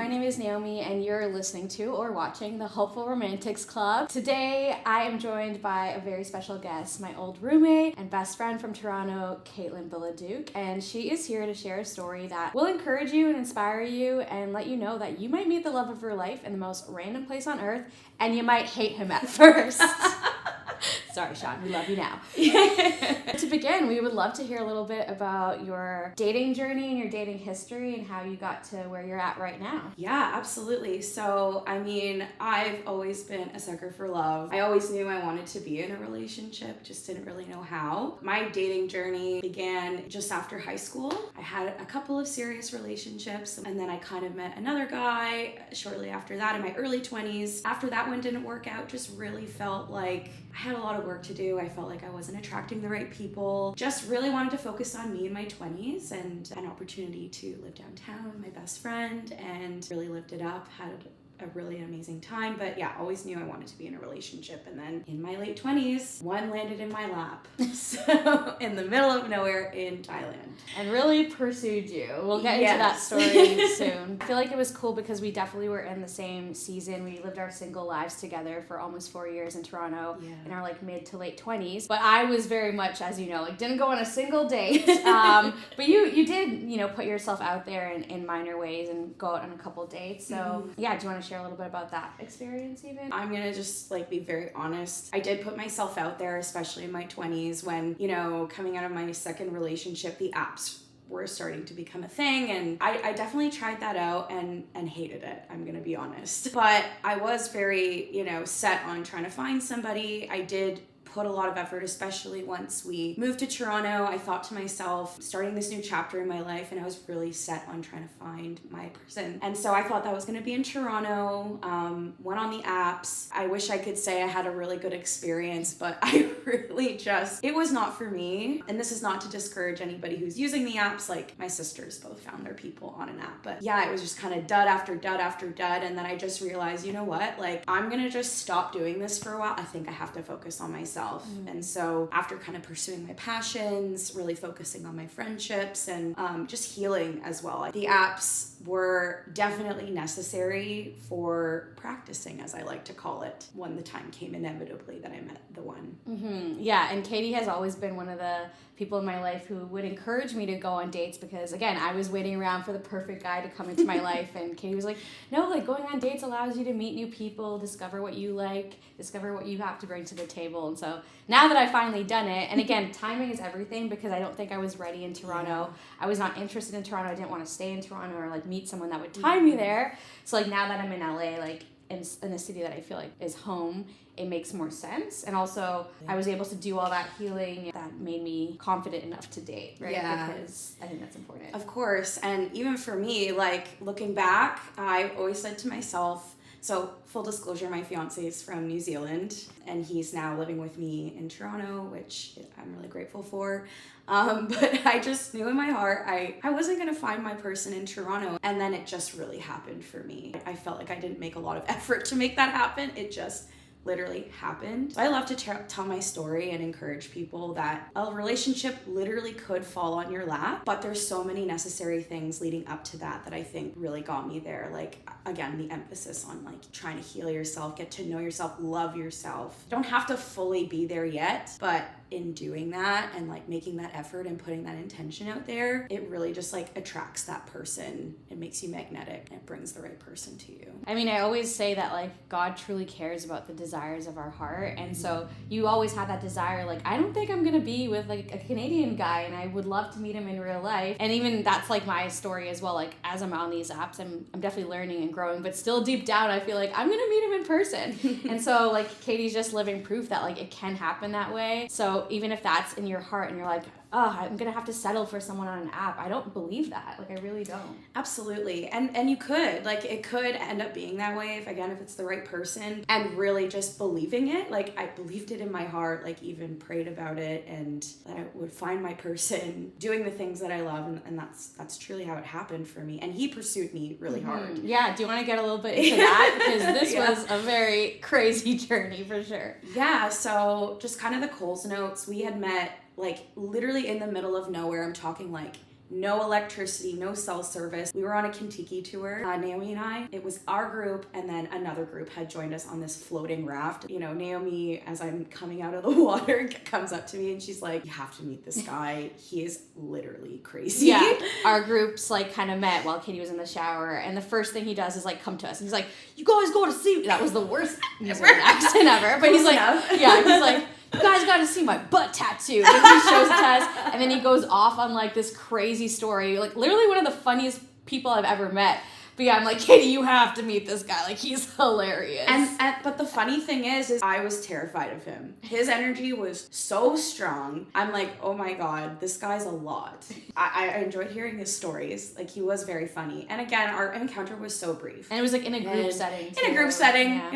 My name is Naomi, and you're listening to or watching the Hopeful Romantics Club. Today, I am joined by a very special guest, my old roommate and best friend from Toronto, Caitlin Billaduke, and she is here to share a story that will encourage you and inspire you and let you know that you might meet the love of your life in the most random place on earth, and you might hate him at first. Sorry, Sean, we love you now. To begin, we would love to hear a little bit about your dating journey and your dating history and how you got to where you're at right now. Yeah, absolutely. So, I've always been a sucker for love. I always knew I wanted to be in a relationship, just didn't really know how. My dating journey began just after high school. I had a couple of serious relationships, and then I kind of met another guy shortly after that in my early 20s. After that one didn't work out, just really felt like I had a lot of work to do. I felt like I wasn't attracting the right people. Just really wanted to focus on me in my 20s and an opportunity to live downtown with my best friend and really lived it up. Had a really amazing time, but yeah, always knew I wanted to be in a relationship. And then in my late 20s, one landed in my lap. So in the middle of nowhere in Thailand. And really pursued you. We'll get into that story soon. I feel like it was cool because we definitely were in the same season. We lived our single lives together for almost 4 years in Toronto in our mid to late 20s. But I was very much, as you know, didn't go on a single date. But you did, put yourself out there in minor ways and go out on a couple dates. So yeah, do you want to share a little bit about that experience even? I'm gonna just be very honest. I did put myself out there, especially in my 20s when, coming out of my second relationship, the apps were starting to become a thing, and I definitely tried that out and hated it, I'm gonna be honest. But I was very, set on trying to find somebody. I did put a lot of effort, especially once we moved to Toronto. I thought to myself, starting this new chapter in my life, and I was really set on trying to find my person. And so I thought that was going to be in Toronto, went on the apps. I wish I could say I had a really good experience, but I really it was not for me. And this is not to discourage anybody who's using the apps. My sisters both found their people on an app. But yeah, it was just kind of dud after dud after dud. And then I just realized, you know what? I'm going to just stop doing this for a while. I think I have to focus on myself. And so after kind of pursuing my passions, really focusing on my friendships and just healing as well, the apps were definitely necessary for practicing, as I like to call it, when the time came inevitably that I met the one. Mm-hmm. Yeah, and Katie has always been one of the people in my life who would encourage me to go on dates because, again, I was waiting around for the perfect guy to come into my life, and Katie was like, no, going on dates allows you to meet new people, discover what you like, discover what you have to bring to the table. And so now that I've finally done it, and again, timing is everything because I don't think I was ready in Toronto. I was not interested in Toronto. I didn't want to stay in Toronto or meet someone that would tie me there. So now that I'm in LA, in a city that I feel is home, it makes more sense. And also I was able to do all that healing that made me confident enough to date, right? Yeah. Because I think that's important. Of course. And even for me, looking back, I always said to myself, so full disclosure, my fiance is from New Zealand and he's now living with me in Toronto, which I'm really grateful for. But I just knew in my heart I wasn't going to find my person in Toronto. And then it just really happened for me. I felt like I didn't make a lot of effort to make that happen. It just literally happened. I love to tell my story and encourage people that a relationship literally could fall on your lap, but there's so many necessary things leading up to that I think really got me there. Again, the emphasis on trying to heal yourself, get to know yourself, love yourself. You don't have to fully be there yet, but in doing that and making that effort and putting that intention out there, it really just attracts that person. It makes you magnetic and it brings the right person to you. I always say that God truly cares about the desires of our heart, and so you always have that desire. I don't think I'm gonna be with a Canadian guy, and I would love to meet him in real life. And even that's my story as well. As I'm on these apps, I'm definitely learning and growing, but still deep down I feel I'm gonna meet him in person. And so Katie's just living proof that it can happen that way. So even if that's in your heart and you're I'm gonna have to settle for someone on an app, I don't believe that. I really don't. Absolutely. And you could it could end up being that way if it's the right person, and really just believing it. I believed it in my heart, even prayed about it, and that I would find my person doing the things that I love, and that's truly how it happened for me. And he pursued me really hard. Yeah, do you want to get a little bit into that? Because this was a very crazy journey for sure. Yeah, so just kind of the Coles notes, we had met literally in the middle of nowhere. I'm talking no electricity, no cell service. We were on a Kentucky tour, Naomi and I. It was our group, and then another group had joined us on this floating raft. You know, Naomi, as I'm coming out of the water, comes up to me and she's like, you have to meet this guy. He is literally crazy. Yeah. Our groups like kind of met while Katie was in the shower, and the first thing he does is like come to us. And he's like, you guys go to see. That was the worst New Zealand accent ever. But he's like, yeah, he's like, you guys got to see my butt tattoo. And he shows it to us, and then he goes off on like this crazy story, like literally one of the funniest people I've ever met. But yeah, I'm like, Katie, you have to meet this guy. Like, he's hilarious. But the funny thing is I was terrified of him. His energy was so strong. I'm like, oh my God, this guy's a lot. I enjoyed hearing his stories. Like, he was very funny. And again, our encounter was so brief. And it was like in a group setting too. In a group setting. Yeah.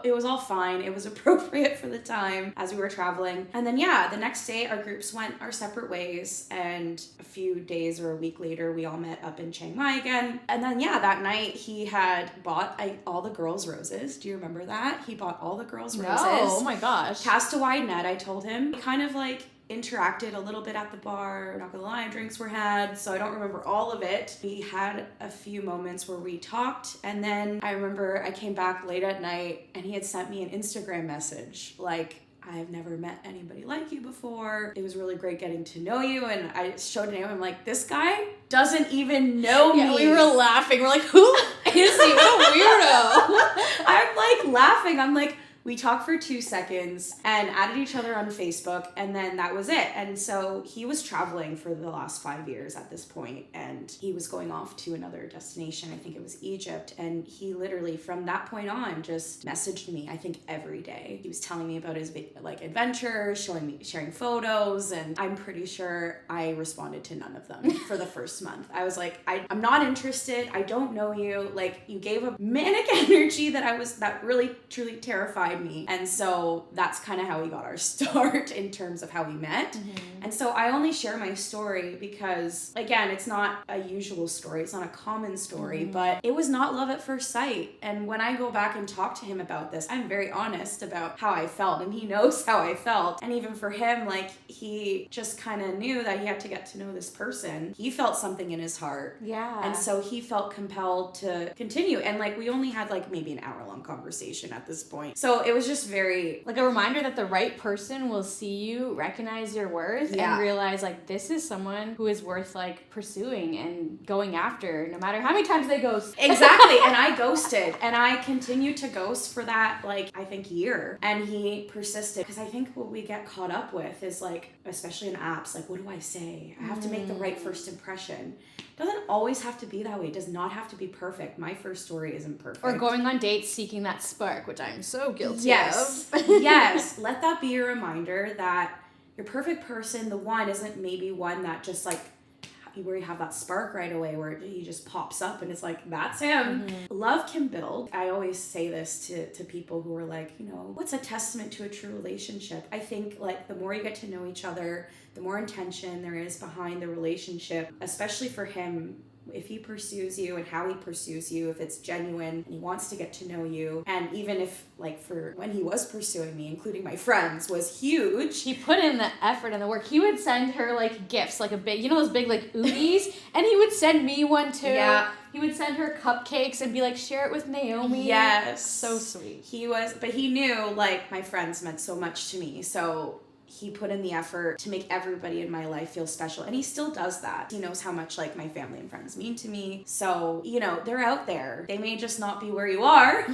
It was all fine. It was appropriate for the time as we were traveling. And then yeah, the next day our groups went our separate ways, and a few days or a week later we all met up in Chiang Mai again. And then yeah, that night he had bought all the girls' roses. Do you remember that? He bought all the girls' roses. Oh my gosh. Cast a wide net, I told him. He kind of like interacted a little bit at the bar. Not gonna lie, drinks were had, so I don't remember all of it. We had a few moments where we talked, and then I remember I came back late at night and he had sent me an Instagram message like, I have never met anybody like you before. It was really great getting to know you. And I showed him, I'm like, this guy doesn't even know me. Yeah, we were laughing. We're like, who is he? What a weirdo. I'm like laughing. I'm like, we talked for 2 seconds and added each other on Facebook, and then that was it. And so he was traveling for the last 5 years at this point, and he was going off to another destination. I think it was Egypt. And he literally, from that point on, just messaged me, I think every day. He was telling me about his like adventures, sharing photos, and I'm pretty sure I responded to none of them for the first month. I was like, I'm not interested. I don't know you. Like, you gave a manic energy that really truly terrified me. And so that's kind of how we got our start in terms of how we met. Mm-hmm. And so I only share my story because, again, it's not a usual story. It's not a common story, but it was not love at first sight. And when I go back and talk to him about this, I'm very honest about how I felt, and he knows how I felt. And even for him, like, he just kind of knew that he had to get to know this person. He felt something in his heart. Yeah. And so he felt compelled to continue. And like, we only had like maybe an hour-long conversation at this point. So it was just very like a reminder that the right person will see you, recognize your worth, and realize like, this is someone who is worth like pursuing and going after, no matter how many times they ghost. Exactly. And I ghosted, and I continued to ghost for that, like, I think year. And he persisted, because I think what we get caught up with is like, especially in apps, like, what do I say? I have to make the right first impression. Doesn't always have to be that way. It does not have to be perfect. My first story isn't perfect. Or going on dates seeking that spark, which I'm so guilty of. Yes. Let that be a reminder that your perfect person, the one, isn't maybe one that just like, where you have that spark right away where he just pops up and it's like, that's him. Mm-hmm. Love can build. I always say this to people who are like, you know, what's a testament to a true relationship? I think like the more you get to know each other, the more intention there is behind the relationship, especially for him. If he pursues you and how he pursues you, if it's genuine and he wants to get to know you, and even if like for when he was pursuing me, including my friends, was huge. He put in the effort and the work. He would send her like gifts, like a big, you know, those big like Oodies, and he would send me one too. Yeah. He would send her cupcakes and be like, share it with Naomi. Yes. So sweet. But he knew like my friends meant so much to me. So he put in the effort to make everybody in my life feel special. And he still does that. He knows how much like my family and friends mean to me. So, you know, they're out there. They may just not be where you are.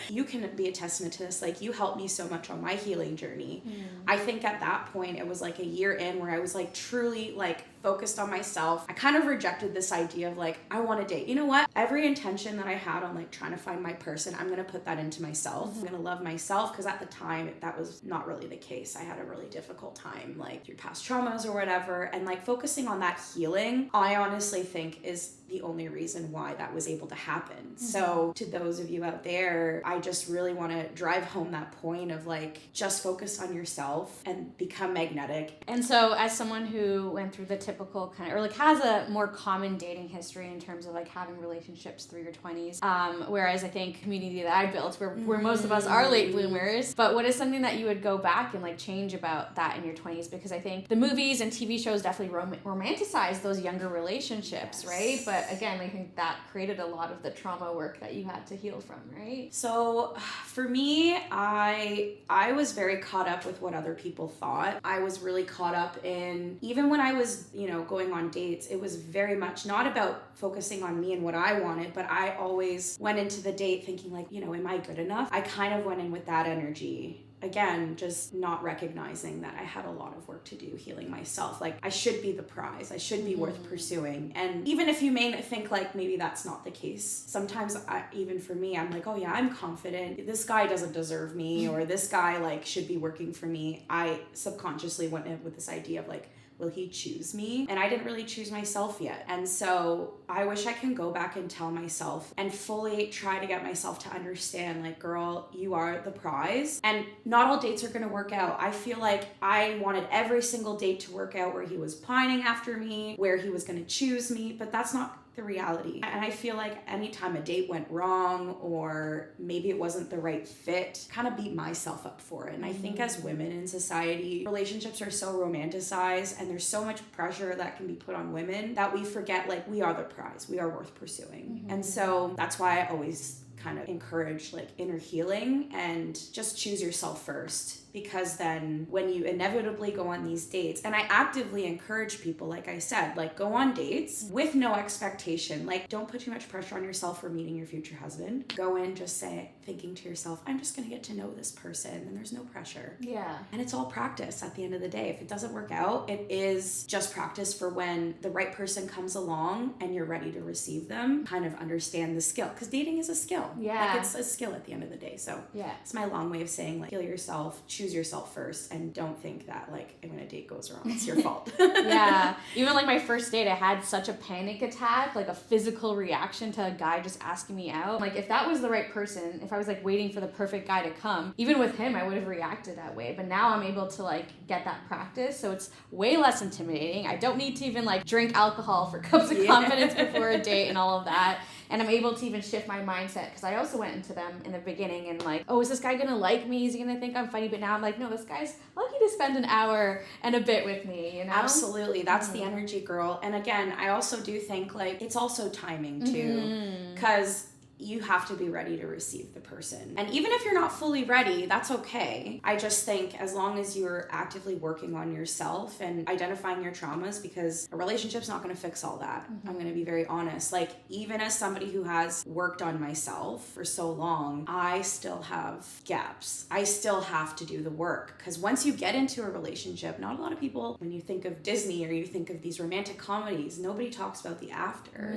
You can be a testament to this. Like, you helped me so much on my healing journey. I think at that point, it was like a year in where I was like truly like focused on myself. I kind of rejected this idea of like, I want to date. You know what? Every intention that I had on like trying to find my person, I'm going to put that into myself. I'm going to love myself, because at the time that was not really the case. I had a really difficult time like through past traumas or whatever, and like focusing on that healing, I honestly think is the only reason why that was able to happen. So to those of you out there, I just really want to drive home that point of like, just focus on yourself and become magnetic. And so as someone who went through the stereotypical kind of, or like has a more common dating history in terms of like having relationships through your 20s. Whereas I think community that I built, where most of us are late bloomers. But what is something that you would go back and like change about that in your 20s? Because I think the movies and TV shows definitely romanticize those younger relationships, right? But again, I think that created a lot of the trauma work that you had to heal from, right? So for me, I was very caught up with what other people thought. I was really caught up in, even when I was, going on dates, it was very much not about focusing on me and what I wanted, but I always went into the date thinking like, am I good enough? I kind of went in with that energy. Again, just not recognizing that I had a lot of work to do healing myself. Like, I should be the prize. I should be worth pursuing. And even if you may think like maybe that's not the case, sometimes even for me, I'm like, oh yeah, I'm confident. This guy doesn't deserve me, or this guy like should be working for me. I subconsciously went in with this idea of like, will he choose me? And I didn't really choose myself yet. And so I wish I can go back and tell myself and fully try to get myself to understand, like, girl, you are the prize. And not all dates are gonna work out. I feel like I wanted every single date to work out where he was pining after me, where he was gonna choose me, but that's not the reality. And I feel like anytime a date went wrong or maybe it wasn't the right fit, kind of beat myself up for it. And I think as women in society, relationships are so romanticized and there's so much pressure that can be put on women that we forget like we are the prize, we are worth pursuing. And so that's why I always kind of encourage like inner healing and just choose yourself first. Because then when you inevitably go on these dates, and I actively encourage people, like I said, like go on dates with no expectation. Like don't put too much pressure on yourself for meeting your future husband. Go in just thinking to yourself, I'm just gonna get to know this person, and there's no pressure. Yeah. And it's all practice at the end of the day. If it doesn't work out, it is just practice for when the right person comes along and you're ready to receive them. Kind of understand the skill, because dating is a skill. Yeah. Like it's a skill at the end of the day. So yeah, it's my long way of saying like heal yourself, choose yourself first, and don't think that like when a date goes wrong it's your fault. Yeah, even like my first date, I had such a panic attack, like a physical reaction to a guy just asking me out. Like if that was the right person, if I was like waiting for the perfect guy to come, even with him I would have reacted that way. But now I'm able to like get that practice, so it's way less intimidating. I don't need to even like drink alcohol for cups of confidence before a date and all of that. And I'm able to even shift my mindset, because I also went into them in the beginning and like, oh, is this guy gonna like me? Is he gonna think I'm funny? But now I'm like, no, this guy's lucky to spend an hour and a bit with me, Absolutely. That's the energy, girl. And again, I also do think like it's also timing too, because you have to be ready to receive the person. And even if you're not fully ready, that's okay. I just think as long as you're actively working on yourself and identifying your traumas, because a relationship's not gonna fix all that. I'm gonna be very honest. Like even as somebody who has worked on myself for so long, I still have gaps. I still have to do the work. Because once you get into a relationship, not a lot of people, when you think of Disney or you think of these romantic comedies, nobody talks about the after,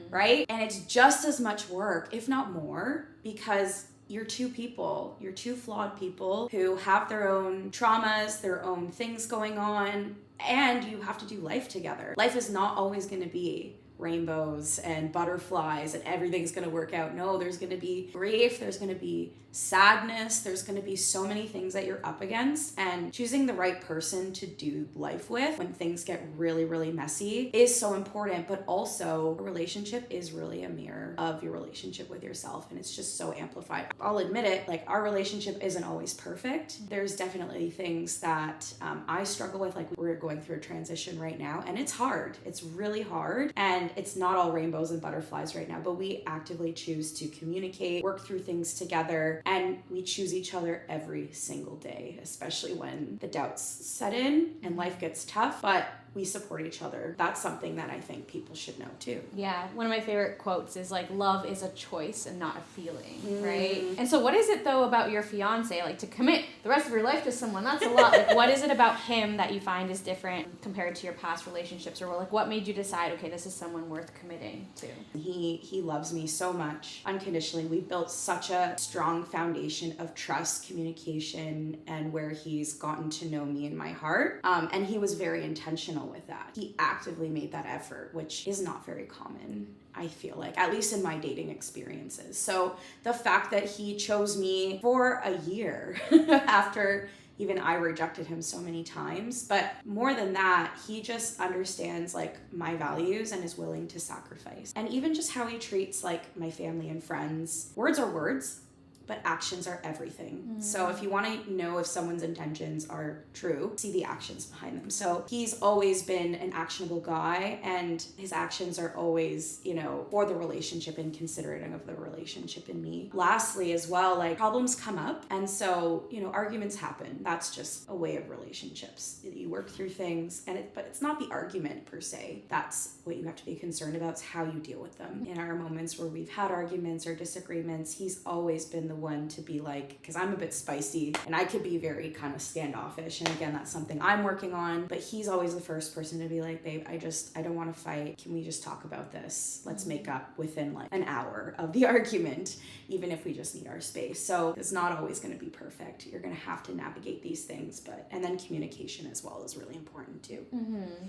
right? And it's just as much work, if not more, because you're two people, you're two flawed people who have their own traumas, their own things going on, and you have to do life together. Life is not always going to be rainbows and butterflies and everything's going to work out. No, there's going to be grief, there's going to be sadness, there's going to be so many things that you're up against, and choosing the right person to do life with when things get really, really messy is so important. But also a relationship is really a mirror of your relationship with yourself, and it's just so amplified. I'll admit it, like our relationship isn't always perfect. There's definitely things that I struggle with, like we're going through a transition right now, and it's hard. It's really hard, and it's not all rainbows and butterflies right now, but we actively choose to communicate, work through things together, and we choose each other every single day, especially when the doubts set in and life gets tough, but we support each other. That's something that I think people should know too. Yeah, one of my favorite quotes is like, love is a choice and not a feeling, right? And so what is it though about your fiance, like to commit the rest of your life to someone? That's a lot. Like what is it about him that you find is different compared to your past relationships? Or like what made you decide, okay, this is someone worth committing to? He loves me so much unconditionally. We built such a strong foundation of trust, communication, and where he's gotten to know me in my heart. And he was very intentional with that. He actively made that effort, which is not very common, I feel like, at least in my dating experiences. So the fact that he chose me for a year after even I rejected him so many times. But more than that, he just understands like my values and is willing to sacrifice. And even just how he treats like my family and friends. Words are words, but actions are everything. So if you want to know if someone's intentions are true, see the actions behind them. So he's always been an actionable guy, and his actions are always, you know, for the relationship and considering of the relationship in me. Lastly, as well, like problems come up, and so, you know, arguments happen. That's just a way of relationships. You work through things, but it's not the argument per se. That's what you have to be concerned about, is how you deal with them. In our moments where we've had arguments or disagreements, he's always been the one to be like, because I'm a bit spicy and I could be very kind of standoffish, and again, that's something I'm working on, but he's always the first person to be like, babe, I don't want to fight, can we just talk about this? Let's make up within like an hour of the argument, even if we just need our space. So it's not always going to be perfect. You're going to have to navigate these things, and then communication as well is really important too.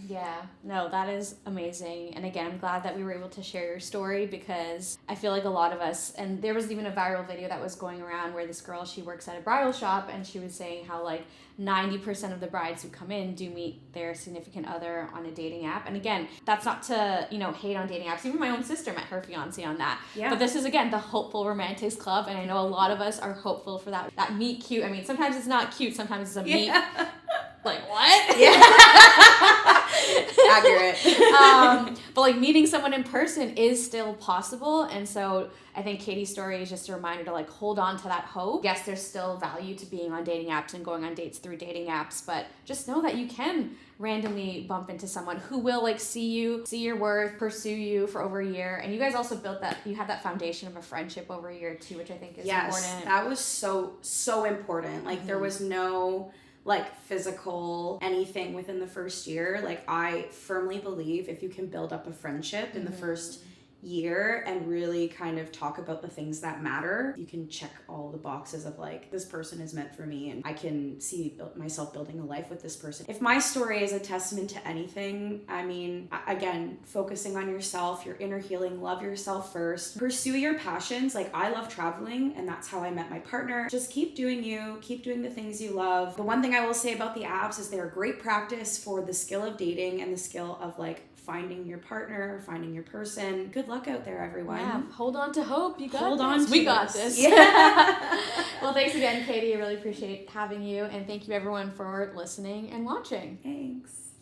Yeah, no, that is amazing. And again, I'm glad that we were able to share your story, because I feel like a lot of us, and there was even a viral video that was going around where this girl, she works at a bridal shop, and she was saying how like 90% of the brides who come in do meet their significant other on a dating app. And again, that's not to, you know, hate on dating apps. Even my own sister met her fiance on that. Yeah. But this is, again, the hopeful romantics club, and I know a lot of us are hopeful for that meet cute. I mean, sometimes it's not cute, sometimes it's a meet. Like, what? Yeah. Accurate. But like meeting someone in person is still possible, and so I think Katie's story is just a reminder to like hold on to that hope. Yes, there's still value to being on dating apps and going on dates through dating apps, but just know that you can randomly bump into someone who will like see your worth, pursue you for over a year. And you guys also you had that foundation of a friendship over a year too, which I think is important. Yes, that was so important. Like there was no like physical anything within the first year. Like I firmly believe if you can build up a friendship in the first year and really kind of talk about the things that matter, you can check all the boxes of like, this person is meant for me and I can see myself building a life with this person. If my story is a testament to anything, I mean, again, focusing on yourself, your inner healing, love yourself first, pursue your passions. Like I love traveling, and that's how I met my partner. Just keep doing you, keep doing the things you love. The one thing I will say about the apps is they're great practice for the skill of dating and the skill of like finding your partner, finding your person. Good luck out there, everyone. Yeah, hold on to hope. You got hold this. On to we got this. Yeah. Well, thanks again, Katie. I really appreciate having you, and thank you everyone for listening and watching. Thanks.